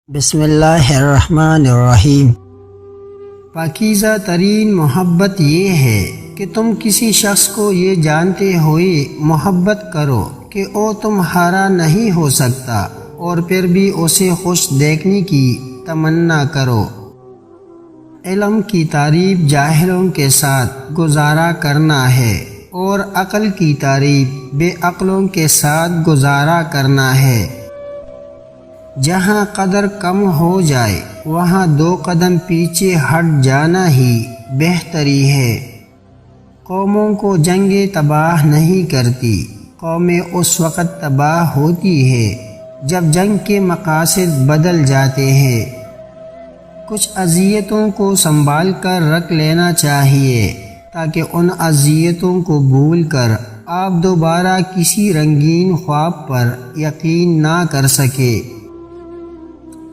بسم اللہ الرحمن الرحیم۔ پاکیزہ ترین محبت یہ ہے کہ تم کسی شخص کو یہ جانتے ہوئے محبت کرو کہ وہ تمہارا نہیں ہو سکتا اور پھر بھی اسے خوش دیکھنے کی تمنا کرو۔ علم کی تعریف جاہلوں کے ساتھ گزارا کرنا ہے اور عقل کی تعریف بے عقلوں کے ساتھ گزارا کرنا ہے۔ جہاں قدر کم ہو جائے وہاں 2 قدم پیچھے ہٹ جانا ہی بہتری ہے۔ قوموں کو جنگیں تباہ نہیں کرتی، قومیں اس وقت تباہ ہوتی ہے جب جنگ کے مقاصد بدل جاتے ہیں۔ کچھ اذیتوں کو سنبھال کر رکھ لینا چاہیے تاکہ ان اذیتوں کو بھول کر آپ دوبارہ کسی رنگین خواب پر یقین نہ کر سکے۔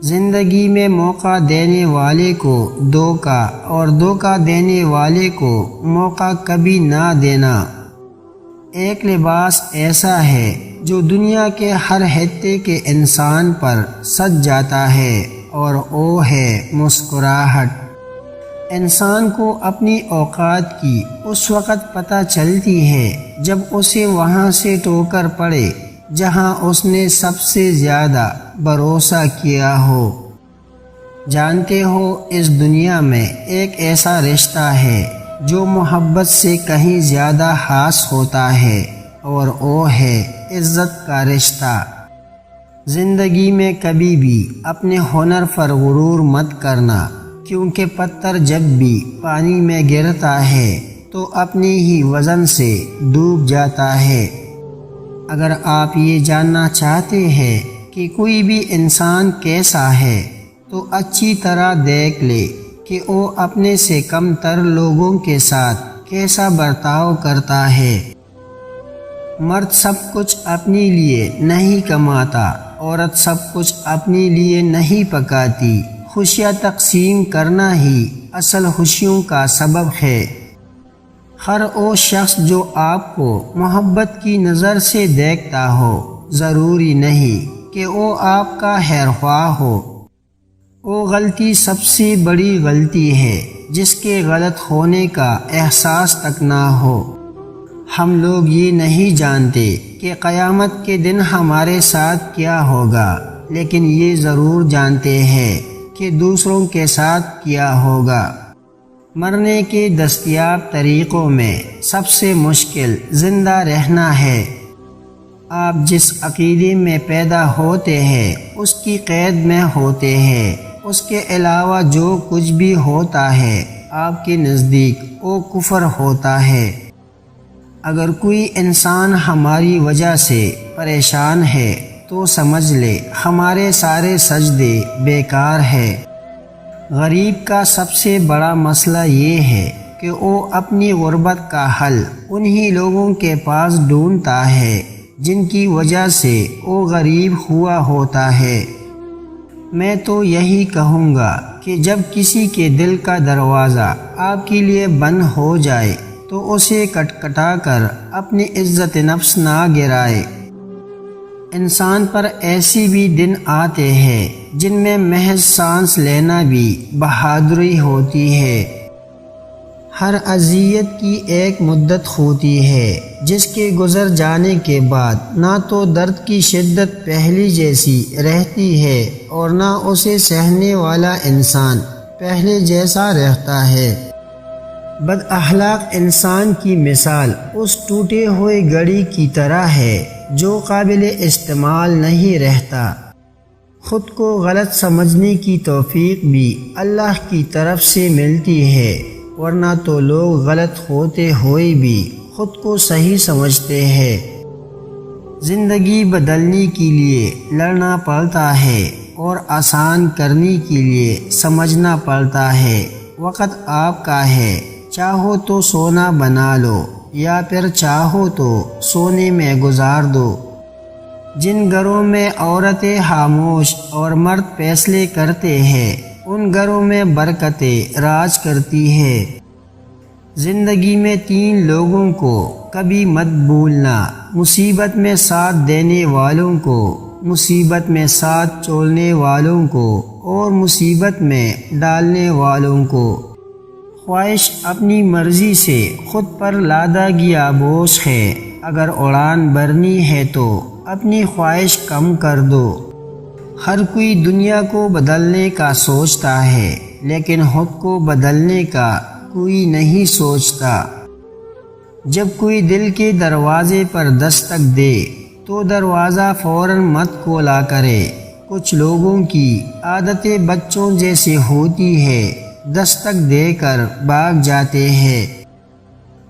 زندگی میں موقع دینے والے کو دھوکہ اور دھوکہ دینے والے کو موقع کبھی نہ دینا۔ ایک لباس ایسا ہے جو دنیا کے ہر خطے کے انسان پر سج جاتا ہے اور وہ ہے مسکراہٹ۔ انسان کو اپنی اوقات کی اس وقت پتہ چلتی ہے جب اسے وہاں سے ٹھوکر پڑے جہاں اس نے سب سے زیادہ بھروسہ کیا ہو۔ جانتے ہو اس دنیا میں ایک ایسا رشتہ ہے جو محبت سے کہیں زیادہ خاص ہوتا ہے اور وہ ہے عزت کا رشتہ۔ زندگی میں کبھی بھی اپنے ہنر پر غرور مت کرنا، کیونکہ پتھر جب بھی پانی میں گرتا ہے تو اپنی ہی وزن سے ڈوب جاتا ہے۔ اگر آپ یہ جاننا چاہتے ہیں کہ کوئی بھی انسان کیسا ہے تو اچھی طرح دیکھ لے کہ وہ اپنے سے کم تر لوگوں کے ساتھ کیسا برتاؤ کرتا ہے۔ مرد سب کچھ اپنے لیے نہیں کماتا، عورت سب کچھ اپنے لیے نہیں پکاتی۔ خوشیاں تقسیم کرنا ہی اصل خوشیوں کا سبب ہے۔ ہر وہ شخص جو آپ کو محبت کی نظر سے دیکھتا ہو ضروری نہیں کہ وہ آپ کا خیر خواہ ہو۔ وہ غلطی سب سے بڑی غلطی ہے جس کے غلط ہونے کا احساس تک نہ ہو۔ ہم لوگ یہ نہیں جانتے کہ قیامت کے دن ہمارے ساتھ کیا ہوگا، لیکن یہ ضرور جانتے ہیں کہ دوسروں کے ساتھ کیا ہوگا۔ مرنے کے دستیاب طریقوں میں سب سے مشکل زندہ رہنا ہے۔ آپ جس عقیدے میں پیدا ہوتے ہیں اس کی قید میں ہوتے ہیں۔ اس کے علاوہ جو کچھ بھی ہوتا ہے آپ کے نزدیک وہ کفر ہوتا ہے۔ اگر کوئی انسان ہماری وجہ سے پریشان ہے تو سمجھ لے ہمارے سارے سجدے بیکار ہے۔ غریب کا سب سے بڑا مسئلہ یہ ہے کہ وہ اپنی غربت کا حل انہی لوگوں کے پاس ڈھونڈتا ہے جن کی وجہ سے وہ غریب ہوا ہوتا ہے۔ میں تو یہی کہوں گا کہ جب کسی کے دل کا دروازہ آپ کے لیے بند ہو جائے تو اسے کٹکھٹا کر اپنی عزت نفس نہ گرائے۔ انسان پر ایسی بھی دن آتے ہیں جن میں محض سانس لینا بھی بہادری ہوتی ہے۔ ہر اذیت کی ایک مدت ہوتی ہے جس کے گزر جانے کے بعد نہ تو درد کی شدت پہلی جیسی رہتی ہے اور نہ اسے سہنے والا انسان پہلے جیسا رہتا ہے۔ بد اخلاق انسان کی مثال اس ٹوٹے ہوئے گھڑی کی طرح ہے جو قابل استعمال نہیں رہتا۔ خود کو غلط سمجھنے کی توفیق بھی اللہ کی طرف سے ملتی ہے، ورنہ تو لوگ غلط ہوتے ہوئے بھی خود کو صحیح سمجھتے ہیں۔ زندگی بدلنے کے لیے لڑنا پڑتا ہے اور آسان کرنے کے لیے سمجھنا پڑتا ہے۔ وقت آپ کا ہے، چاہو تو سونا بنا لو یا پھر چاہو تو سونے میں گزار دو۔ جن گھروں میں عورتیں خاموش اور مرد فیصلے کرتے ہیں ان گھروں میں برکتیں راج کرتی ہے۔ زندگی میں 3 لوگوں کو کبھی مت بھولنا، مصیبت میں ساتھ دینے والوں کو، مصیبت میں ساتھ چھوڑنے والوں کو اور مصیبت میں ڈالنے والوں کو۔ خواہش اپنی مرضی سے خود پر لادہ گیا بوجھ ہے، اگر اڑان بھرنی ہے تو اپنی خواہش کم کر دو۔ ہر کوئی دنیا کو بدلنے کا سوچتا ہے، لیکن خود کو بدلنے کا کوئی نہیں سوچتا۔ جب کوئی دل کے دروازے پر دستک دے تو دروازہ فوراً مت کھولا کرے۔ کچھ لوگوں کی عادتیں بچوں جیسے ہوتی ہے، دستک دے کر بھاگ جاتے ہیں۔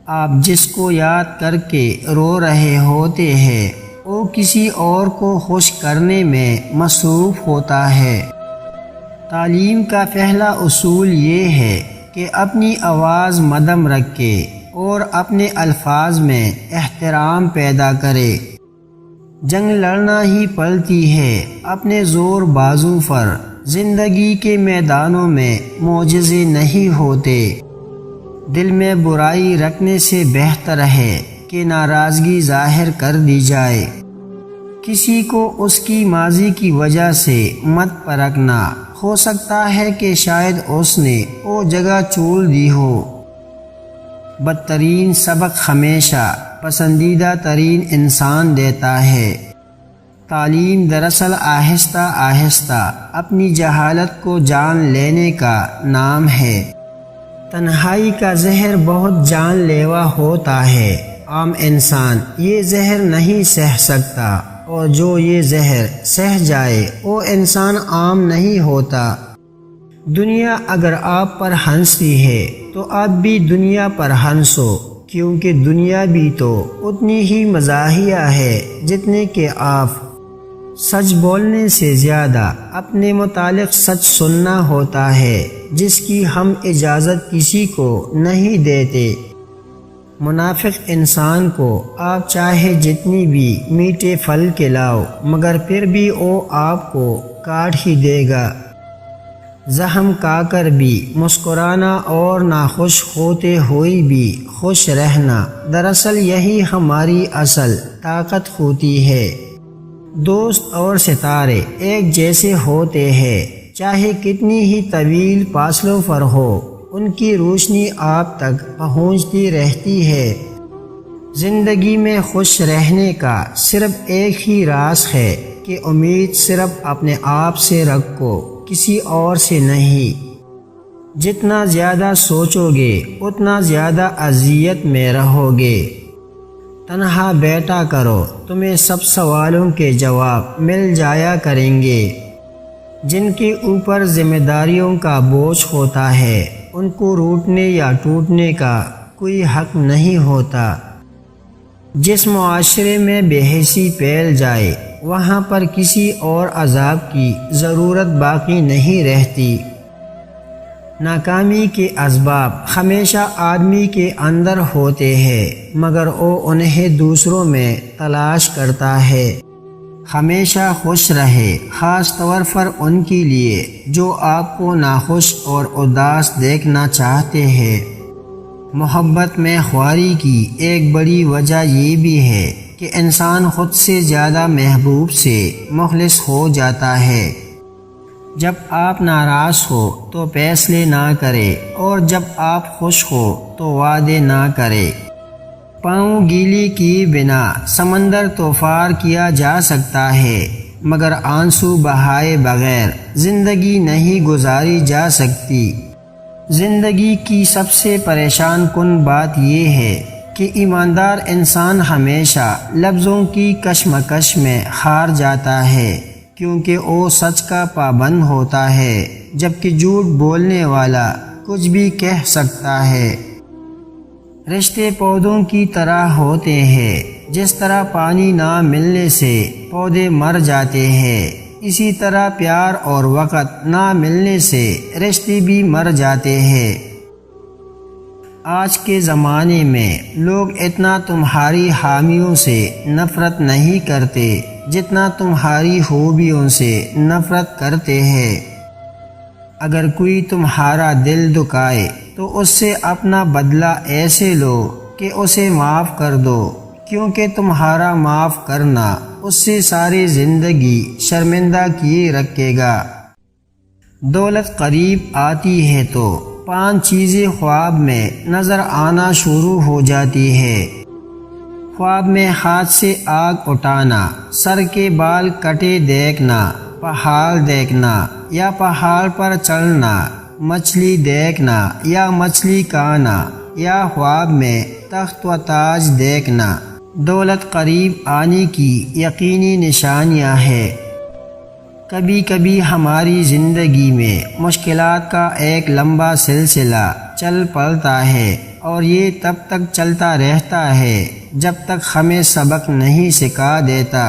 آپ جس کو یاد کر کے رو رہے ہوتے ہیں وہ کسی اور کو خوش کرنے میں مصروف ہوتا ہے۔ تعلیم کا پہلا اصول یہ ہے کہ اپنی آواز مدھم رکھے اور اپنے الفاظ میں احترام پیدا کرے۔ جنگ لڑنا ہی پڑتی ہے اپنے زور بازو پر، زندگی کے میدانوں میں معجزے نہیں ہوتے۔ دل میں برائی رکھنے سے بہتر ہے کہ ناراضگی ظاہر کر دی جائے۔ کسی کو اس کی ماضی کی وجہ سے مت پرکھنا، ہو سکتا ہے کہ شاید اس نے وہ جگہ چھوڑ دی ہو۔ بدترین سبق ہمیشہ پسندیدہ ترین انسان دیتا ہے۔ تعلیم دراصل آہستہ آہستہ اپنی جہالت کو جان لینے کا نام ہے۔ تنہائی کا زہر بہت جان لیوا ہوتا ہے۔ عام انسان یہ زہر نہیں سہ سکتا، اور جو یہ زہر سہ جائے وہ انسان عام نہیں ہوتا۔ دنیا اگر آپ پر ہنستی ہے تو آپ بھی دنیا پر ہنسو، کیونکہ دنیا بھی تو اتنی ہی مزاحیہ ہے جتنے کہ آپ۔ سچ بولنے سے زیادہ اپنے متعلق سچ سننا ہوتا ہے، جس کی ہم اجازت کسی کو نہیں دیتے۔ منافق انسان کو آپ چاہے جتنی بھی میٹھے پھل کھلاؤ، مگر پھر بھی وہ آپ کو کاٹ ہی دے گا۔ زخم کھا کر بھی مسکرانا اور ناخوش ہوتے ہوئے بھی خوش رہنا، دراصل یہی ہماری اصل طاقت ہوتی ہے۔ دوست اور ستارے ایک جیسے ہوتے ہیں، چاہے کتنی ہی طویل فاصلوں پر ہو، ان کی روشنی آپ تک پہنچتی رہتی ہے۔ زندگی میں خوش رہنے کا صرف ایک ہی راز ہے کہ امید صرف اپنے آپ سے رکھو، کسی اور سے نہیں۔ جتنا زیادہ سوچو گے اتنا زیادہ اذیت میں رہو گے۔ تنہا بیٹھا کرو، تمہیں سب سوالوں کے جواب مل جایا کریں گے۔ جن کے اوپر ذمہ داریوں کا بوجھ ہوتا ہے ان کو روٹنے یا ٹوٹنے کا کوئی حق نہیں ہوتا۔ جس معاشرے میں بے حسی پھیل جائے وہاں پر کسی اور عذاب کی ضرورت باقی نہیں رہتی۔ ناکامی کے اسباب ہمیشہ آدمی کے اندر ہوتے ہیں، مگر وہ انہیں دوسروں میں تلاش کرتا ہے۔ ہمیشہ خوش رہے، خاص طور پر ان کے لیے جو آپ کو ناخوش اور اداس دیکھنا چاہتے ہیں۔ محبت میں خواری کی ایک بڑی وجہ یہ بھی ہے کہ انسان خود سے زیادہ محبوب سے مخلص ہو جاتا ہے۔ جب آپ ناراض ہو تو فیصلے نہ کرے، اور جب آپ خوش ہو تو وعدے نہ کرے۔ پاؤں گیلی کیے بنا سمندر تو پار کیا جا سکتا ہے، مگر آنسو بہائے بغیر زندگی نہیں گزاری جا سکتی۔ زندگی کی سب سے پریشان کن بات یہ ہے کہ ایماندار انسان ہمیشہ لفظوں کی کشمکش میں ہار جاتا ہے، کیونکہ وہ سچ کا پابند ہوتا ہے، جبکہ جھوٹ بولنے والا کچھ بھی کہہ سکتا ہے۔ رشتے پودوں کی طرح ہوتے ہیں، جس طرح پانی نہ ملنے سے پودے مر جاتے ہیں، اسی طرح پیار اور وقت نہ ملنے سے رشتے بھی مر جاتے ہیں۔ آج کے زمانے میں لوگ اتنا تمہاری حامیوں سے نفرت نہیں کرتے جتنا تمہاری خوبیوں سے نفرت کرتے ہیں۔ اگر کوئی تمہارا دل دکھائے تو اس سے اپنا بدلہ ایسے لو کہ اسے معاف کر دو، کیونکہ تمہارا معاف کرنا اس سے ساری زندگی شرمندہ کیے رکھے گا۔ دولت قریب آتی ہے تو 5 چیزیں خواب میں نظر آنا شروع ہو جاتی ہے۔ خواب میں ہاتھ سے آگ اٹھانا، سر کے بال کٹے دیکھنا، پہاڑ دیکھنا یا پہاڑ پر چڑھنا، مچھلی دیکھنا یا مچھلی کھانا، یا خواب میں تخت و تاج دیکھنا دولت قریب آنے کی یقینی نشانیاں ہیں۔ کبھی کبھی ہماری زندگی میں مشکلات کا ایک لمبا سلسلہ چل پڑتا ہے، اور یہ تب تک چلتا رہتا ہے جب تک ہمیں سبق نہیں سکھا دیتا